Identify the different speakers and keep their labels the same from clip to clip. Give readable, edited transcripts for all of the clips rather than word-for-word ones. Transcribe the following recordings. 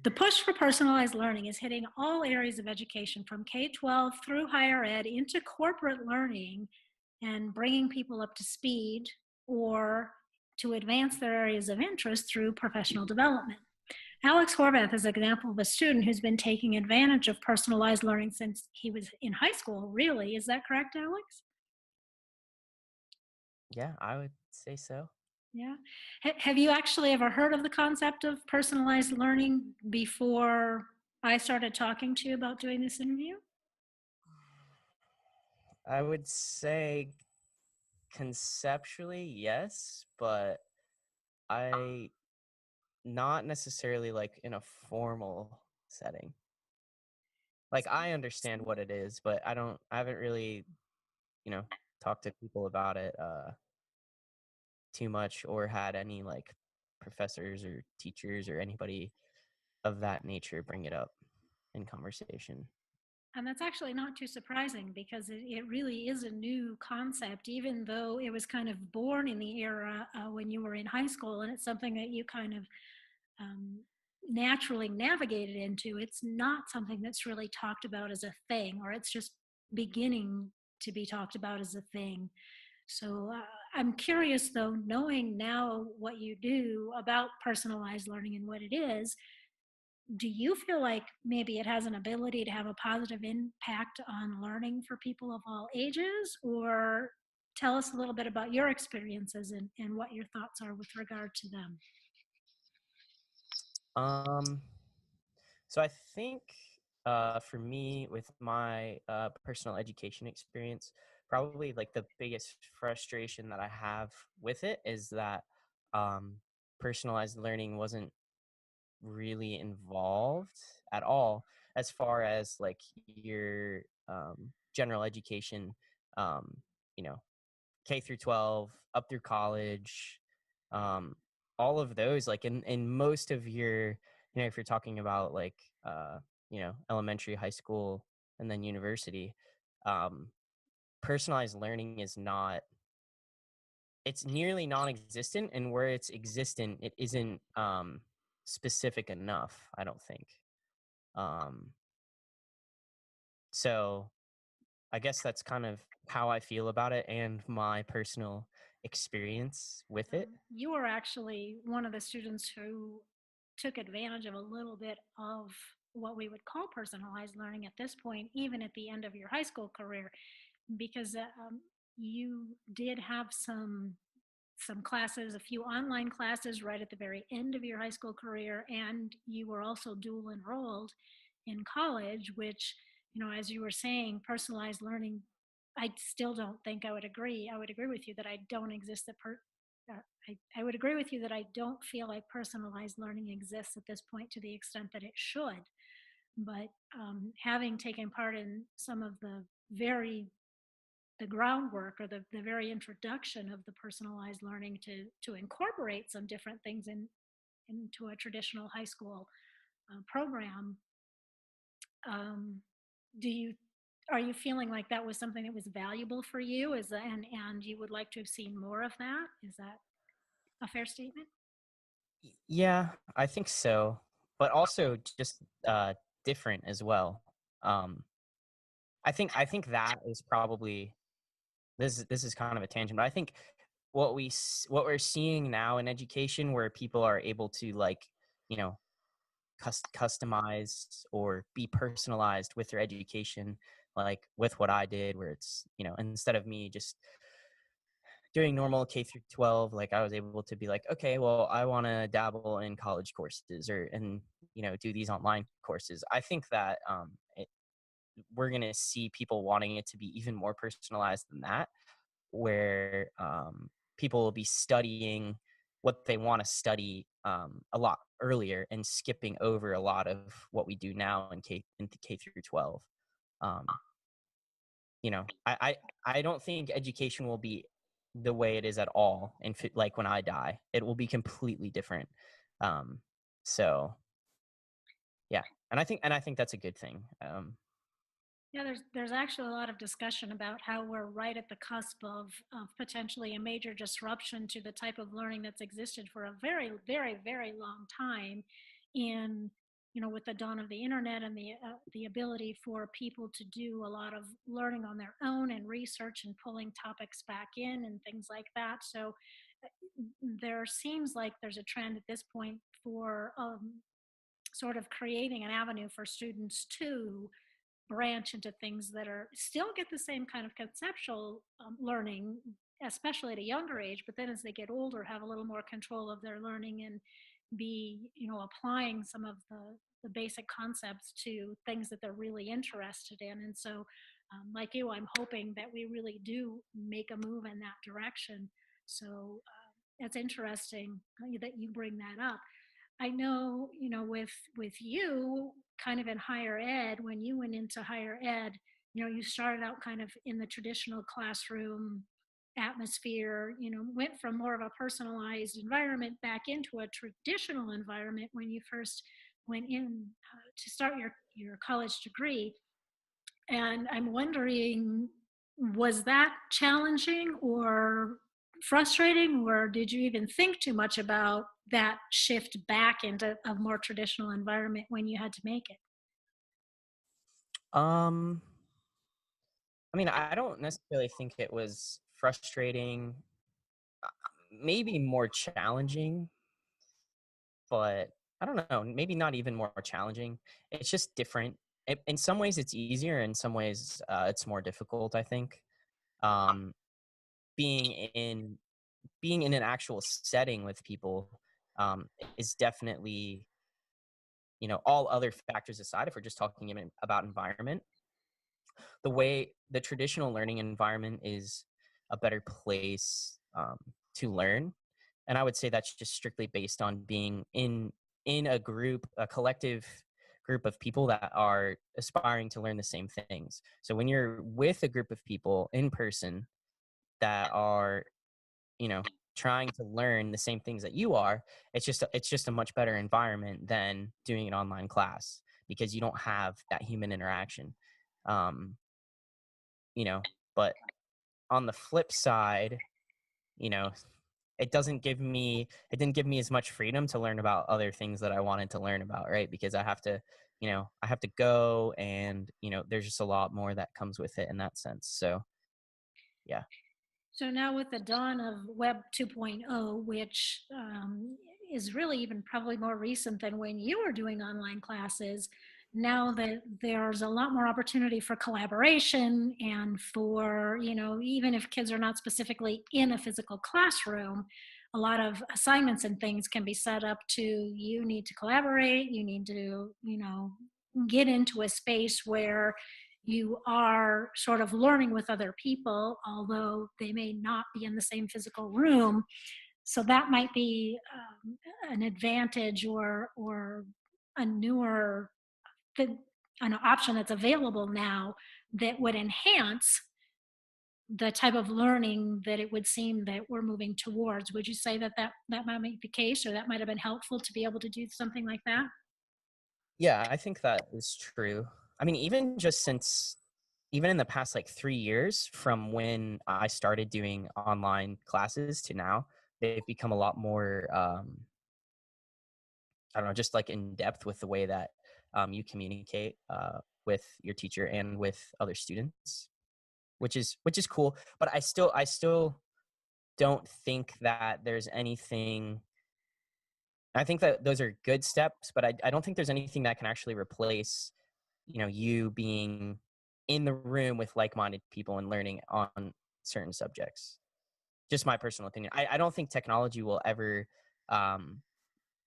Speaker 1: The push for personalized learning is hitting all areas of education from K-12 through higher ed into corporate learning and bringing people up to speed or to advance their areas of interest through professional development. Alex Horvath is an example of a student who's been taking advantage of personalized learning since he was in high school, really. Is that correct, Alex?
Speaker 2: Yeah, I would say so.
Speaker 1: Yeah. Have you actually ever heard of the concept of personalized learning before I started talking to you about doing this interview?
Speaker 2: I would say conceptually, yes, but I not necessarily like in a formal setting. Like I understand what it is, but I haven't really, you know, talked to people about it too much or had any like professors or teachers or anybody of that nature bring it up in conversation.
Speaker 1: And that's actually not too surprising because it really is a new concept, even though it was kind of born in the era when you were in high school, and it's something that you kind of um, naturally navigated into. It's not something that's really talked about as a thing, or it's just beginning to be talked about as a thing. So I'm curious, though, knowing now what you do about personalized learning and what it is, do you feel like maybe it has an ability to have a positive impact on learning for people of all ages? Or tell us a little bit about your experiences and what your thoughts are with regard to them.
Speaker 2: Um, so I think for me, with my personal education experience, probably like the biggest frustration that I have with it is that um, personalized learning wasn't really involved at all as far as like your general education, um, you know, K through 12, up through college, um, all of those, like in most of your, if you're talking about like, elementary, high school, and then university, um, personalized learning is not, it's nearly non-existent. And where it's existent, it isn't specific enough, I don't think. Um, so I guess that's kind of how I feel about it and my personal experience with it.
Speaker 1: You were actually one of the students who took advantage of a little bit of what we would call personalized learning at this point, even at the end of your high school career, because you did have some classes, a few online classes right at the very end of your high school career, and you were also dual enrolled in college, which, as you were saying, personalized learning, I still don't think I would agree. I would agree with you that I don't exist that I would agree with you that I don't feel like personalized learning exists at this point to the extent that it should. But having taken part in some of the groundwork or the very introduction of the personalized learning to incorporate some different things into a traditional high school program, um, do you are you feeling like that was something that was valuable for you and you would like to have seen more of that? Is that a fair statement?
Speaker 2: Yeah, I think so, but also just different as well. Um, I think that is probably this is kind of a tangent, but I think what we're seeing now in education, where people are able to like, you know, customize or be personalized with their education, like with what I did, where it's, instead of me just doing normal K through 12, like I was able to be like, okay, well, I want to dabble in college courses and do these online courses. I think that we're going to see people wanting it to be even more personalized than that, where people will be studying what they want to study a lot earlier and skipping over a lot of what we do now into K through 12. Um, I don't think education will be the way it is at all. And like when I die, it will be completely different. Um, so yeah, and I think that's a good thing.
Speaker 1: Yeah, there's actually a lot of discussion about how we're right at the cusp of potentially a major disruption to the type of learning that's existed for a very, very, very long time in with the dawn of the internet and the ability for people to do a lot of learning on their own and research and pulling topics back in and things like that. So uh, there seems like there's a trend at this point for sort of creating an avenue for students to branch into things that are still get the same kind of conceptual learning, especially at a younger age, but then as they get older have a little more control of their learning and be applying some of the basic concepts to things that they're really interested in. And so like you, I'm hoping that we really do make a move in that direction. So it's interesting that you bring that up. I know, with you kind of in higher ed, when you went into higher ed, you started out kind of in the traditional classroom atmosphere, went from more of a personalized environment back into a traditional environment when you first went in to start your college degree. And I'm wondering, was that challenging or frustrating, or did you even think too much about that shift back into a more traditional environment when you had to make it?
Speaker 2: Um, I mean, I don't necessarily think it was frustrating. uh, Maybe more challenging, but I don't know. Maybe not even more challenging. It's just different. In some ways, it's easier. In some ways, it's more difficult. I think um, being in being in an actual setting with people is definitely, all other factors aside, if we're just talking about environment, the traditional learning environment is a better place to learn. And I would say that's just strictly based on being in a collective group of people that are aspiring to learn the same things. So when you're with a group of people in person that are, you know, trying to learn the same things that you are, it's just a much better environment than doing an online class because you don't have that human interaction. Um, you know, but on the flip side, you know, it didn't give me as much freedom to learn about other things that I wanted to learn about, right? Because I have to go, and, there's just a lot more that comes with it in that sense. So, yeah.
Speaker 1: So now with the dawn of Web 2.0, which is really even probably more recent than when you were doing online classes, now that there's a lot more opportunity for collaboration and for, even if kids are not specifically in a physical classroom, a lot of assignments and things can be set up to you need to collaborate, you need to, get into a space where you are sort of learning with other people, although they may not be in the same physical room. So that might be an advantage or a newer an option that's available now that would enhance the type of learning that it would seem that we're moving towards. Would you say that might be the case, or that might have been helpful to be able to do something like that?
Speaker 2: Yeah, I think that is true. I mean, even in the past like 3 years from when I started doing online classes to now, they've become a lot more, I don't know, just like in depth with the way that you communicate with your teacher and with other students, which is cool. But I still don't think that there's anything. I think that those are good steps, but I don't think there's anything that can actually replace, you being in the room with like-minded people and learning on certain subjects. Just my personal opinion. I don't think technology will ever um,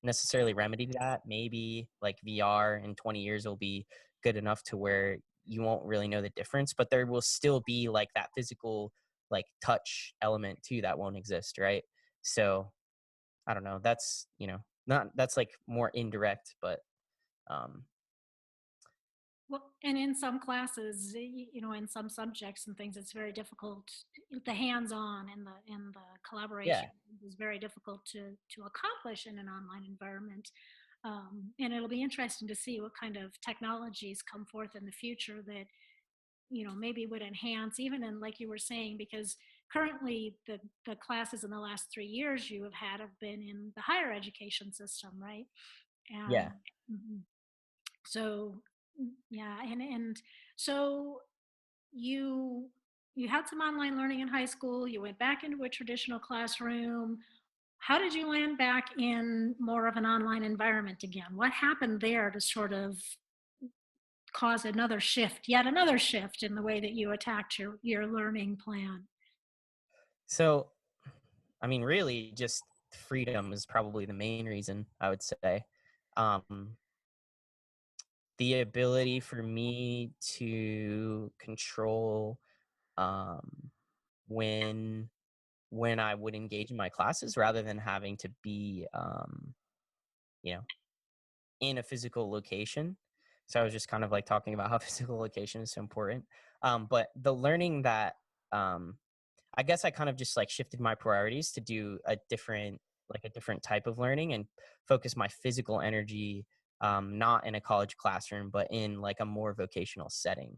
Speaker 2: necessarily remedy that. Maybe like VR in 20 years will be good enough to where you won't really know the difference, but there will still be like that physical, like touch element too that won't exist, right? So I don't know. That's, not that's like more indirect, but um,
Speaker 1: Well, and in some classes, in some subjects and things, it's very difficult. The hands-on and the
Speaker 2: yeah,
Speaker 1: collaboration is very difficult to accomplish in an online environment. And it'll be interesting to see what kind of technologies come forth in the future that maybe would enhance, even in, like you were saying, because currently the classes in the last 3 years you have had have been in the higher education system, right? And
Speaker 2: yeah.
Speaker 1: mhm. So yeah, and so you you had some online learning in high school, you went back into a traditional classroom. How did you land back in more of an online environment again? What happened there to sort of cause another shift, yet another shift in the way that you attacked your learning plan?
Speaker 2: So, I mean, really, just freedom is probably the main reason I would say. Um, the ability for me to control um, when when I would engage in my classes rather than having to be, you know, in a physical location. So I was just kind of like talking about how physical location is so important. But the learning that um, I guess I kind of just like shifted my priorities to do a different type of learning and focus my physical energy, not in a college classroom, but in like a more vocational setting.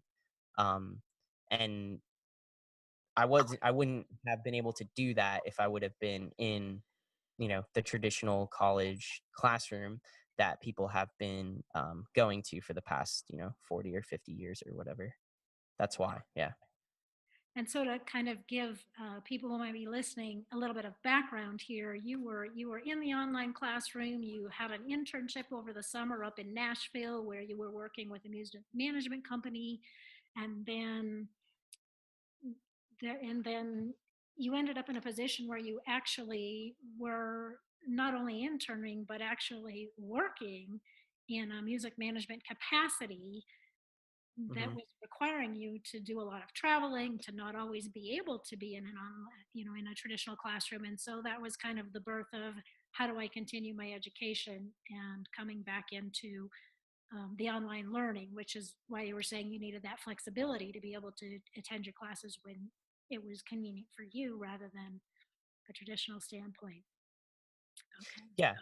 Speaker 2: Um, and I wouldn't have been able to do that if I would have been in, the traditional college classroom that people have been going to for the past, 40 or 50 years or whatever. That's why. Yeah.
Speaker 1: And so to kind of give people who might be listening a little bit of background here, you were in the online classroom. You had an internship over the summer up in Nashville where you were working with a music management company, and then you ended up in a position where you actually were not only interning but actually working in a music management capacity that
Speaker 2: Hmm.
Speaker 1: was requiring you to do a lot of traveling, to not always be able to be in an online, in a traditional classroom. And so that was kind of the birth of how do I continue my education and coming back into the online learning, which is why you were saying you needed that flexibility to be able to attend your classes when it was convenient for you rather than a traditional standpoint. Okay.
Speaker 2: Yeah.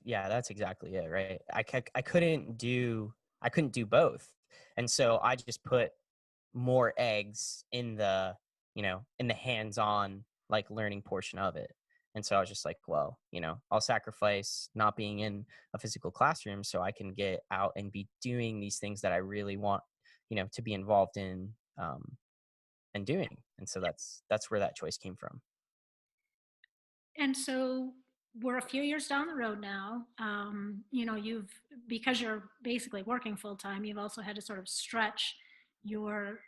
Speaker 2: Yeah, that's exactly it, right? I couldn't do both. And so I just put more eggs in in the hands-on like learning portion of it. And so I was just like, well, I'll sacrifice not being in a physical classroom so I can get out and be doing these things that I really want, to be involved in and doing. And so that's where that choice came from.
Speaker 1: And so we're a few years down the road now. You've, because you're basically working full time, you've also had to sort of stretch your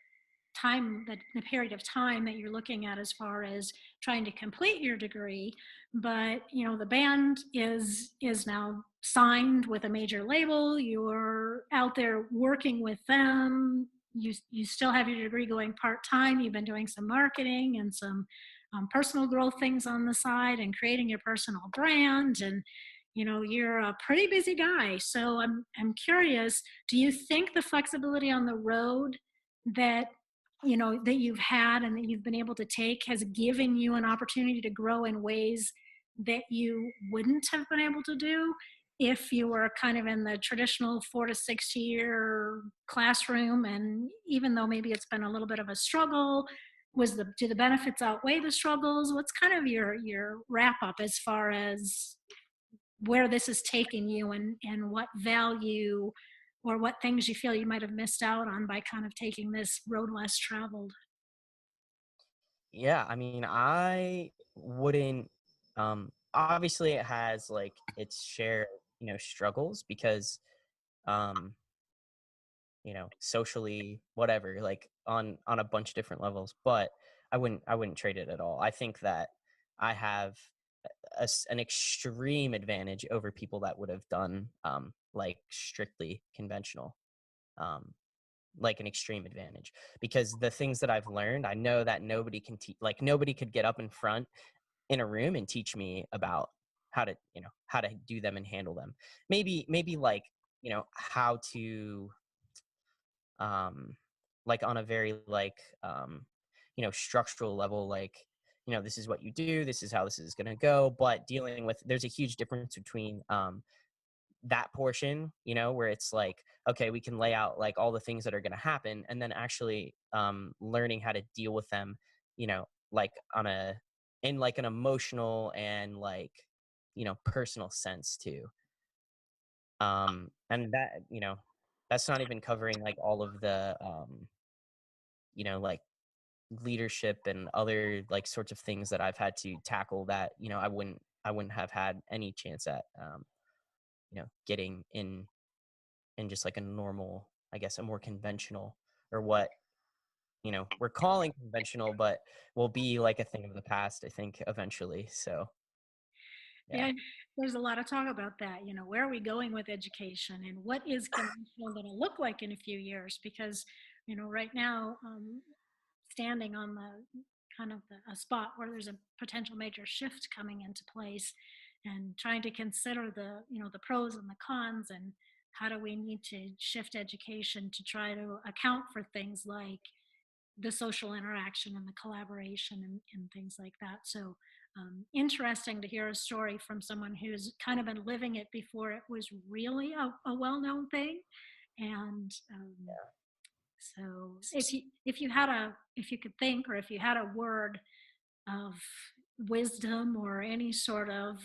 Speaker 1: time, the period of time that you're looking at as far as trying to complete your degree. But the band is now signed with a major label. You're out there working with them. You still have your degree going part-time. You've been doing some marketing and some personal growth things on the side and creating your personal brand, and you're a pretty busy guy. So I'm curious, do you think the flexibility on the road that that you've had and that you've been able to take has given you an opportunity to grow in ways that you wouldn't have been able to do if you were kind of in the traditional 4 to 6 year classroom? And even though maybe it's been a little bit of a struggle, do the benefits outweigh the struggles? What's kind of your wrap up as far as where this has taken you, and what value or what things you feel you might have missed out on by kind of taking this road less traveled?
Speaker 2: Yeah, I mean, I wouldn't obviously it has like its share, struggles because um socially, whatever, like on a bunch of different levels, but I wouldn't trade it at all. I think that I have an extreme advantage over people that would have done like strictly conventional. Um like an extreme advantage because the things that I've learned, I know that nobody can teach, like nobody could get up in front in a room and teach me about how to do them and handle them. Maybe like, how to um like on a very like structural level, like, this is what you do, this is how this is going to go, but dealing with there's a huge difference between that portion, where it's like, okay, we can lay out like all the things that are going to happen, and then actually learning how to deal with them, like in like an emotional and like, personal sense too. And that, that's not even covering like all of the, like leadership and other like sorts of things that I've had to tackle that, I wouldn't have had any chance at, getting in just like a normal, I guess, a more conventional, or what, we're calling conventional, but will be like a thing of the past, I think, eventually. So, yeah.
Speaker 1: Yeah, there's a lot of talk about that. Where are we going with education and what is conventional going to look like in a few years? Because, right now, standing on the kind of a spot where there's a potential major shift coming into place and trying to consider the pros and the cons, and how do we need to shift education to try to account for things like the social interaction and the collaboration and things like that. So interesting to hear a story from someone who's kind of been living it before it was really a well-known thing. And so if you could think, or if you had a word of wisdom or any sort of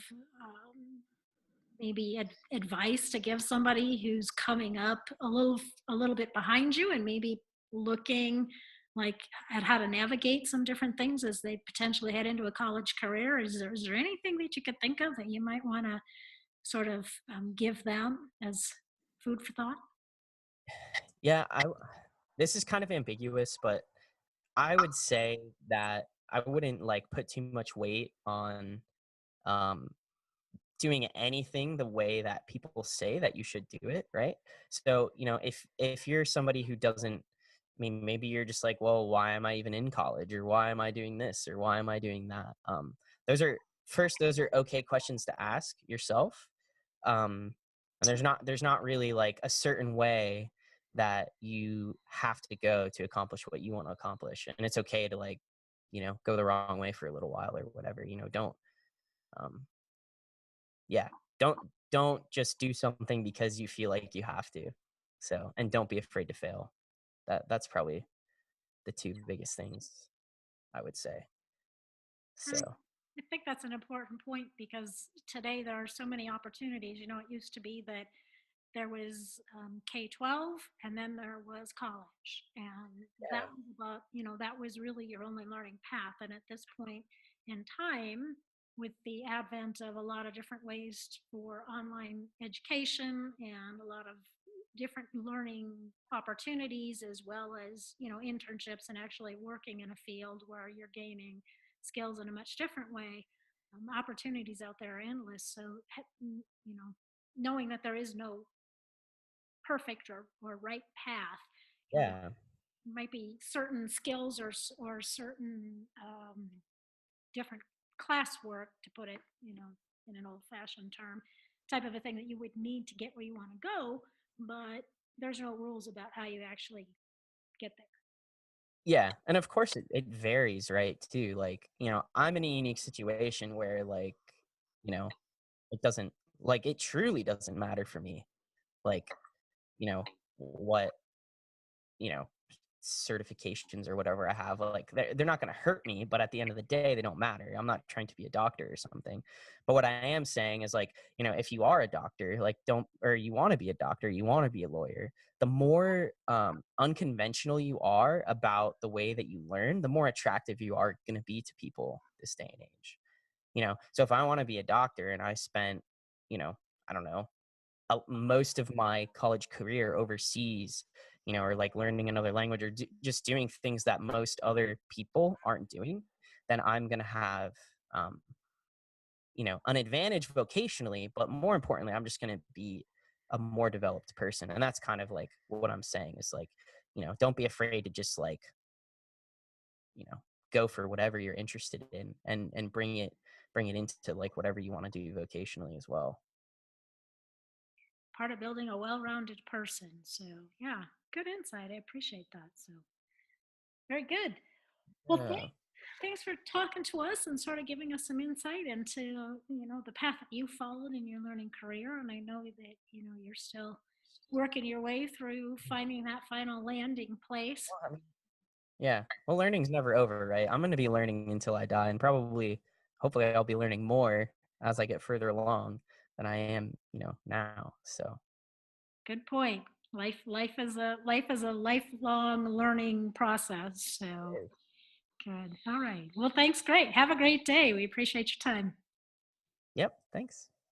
Speaker 1: maybe advice to give somebody who's coming up a little bit behind you, and maybe looking like at how to navigate some different things as they potentially head into a college career, is there anything that you could think of that you might want to sort of give them as food for thought?
Speaker 2: Yeah, this is kind of ambiguous, but I would say that I wouldn't like put too much weight on um doing anything the way that people say that you should do it, right? So, if you're somebody who doesn't, I mean, maybe you're just like, well, why am I even in college, or why am I doing this, or why am I doing that? Those are okay questions to ask yourself. And there's not really like a certain way that you have to go to accomplish what you want to accomplish, and it's okay to like, go the wrong way for a little while or whatever. Don't um yeah, don't just do something because you feel like you have to. So, and don't be afraid to fail. That's probably the two biggest things I would say.
Speaker 1: I
Speaker 2: So,
Speaker 1: I think that's an important point, because today there are so many opportunities. It used to be that there was K-12, and then there was college. And that
Speaker 2: yeah.
Speaker 1: was about, that was really your only learning path. And at this point in time, with the advent of a lot of different ways for online education and a lot of different learning opportunities, as well as, internships and actually working in a field where you're gaining skills in a much different way, opportunities out there are endless. So, knowing that there is no perfect or right path. There
Speaker 2: Yeah.
Speaker 1: might be certain skills or certain different classwork, to put it, in an old-fashioned term, type of a thing that you would need to get where you want to go, but there's no rules about how you actually get there.
Speaker 2: Yeah, and of course it varies, right, too. Like, I'm in a unique situation where like, you know, it doesn't, like, it truly doesn't matter for me. Like, what, you know, certifications or whatever I have, like, they're not going to hurt me, but at the end of the day, they don't matter. I'm not trying to be a doctor or something. But what I am saying is, like, if you are a doctor, like, don't, or you want to be a doctor, you want to be a lawyer, the more unconventional you are about the way that you learn, the more attractive you are going to be to people this day and age. So if I want to be a doctor and I spent, you know, I don't know, most of my college career overseas, or like learning another language, or just doing things that most other people aren't doing, then I'm going to have, um, an advantage vocationally, but more importantly, I'm just going to be a more developed person. And that's kind of like what I'm saying is like, don't be afraid to just like, you know, go for whatever you're interested in, and bring it into like whatever you want to do vocationally as well.
Speaker 1: Part of building a well-rounded person. So, yeah, good insight. I appreciate that. So, very good. Well,
Speaker 2: Yeah.
Speaker 1: thanks for talking to us and sort of giving us some insight into, the path that you followed in your learning career. And I know that, you're still working your way through finding that final landing place.
Speaker 2: Well, I mean, yeah. Well, learning's never over, right? I'm going to be learning until I die, and probably, hopefully, I'll be learning more as I get further along than I am, now. So,
Speaker 1: Good point. Life is a lifelong learning process. So
Speaker 2: It is.
Speaker 1: good. All right. Well, thanks. Great. Have a great day. We appreciate your time.
Speaker 2: Yep. Thanks.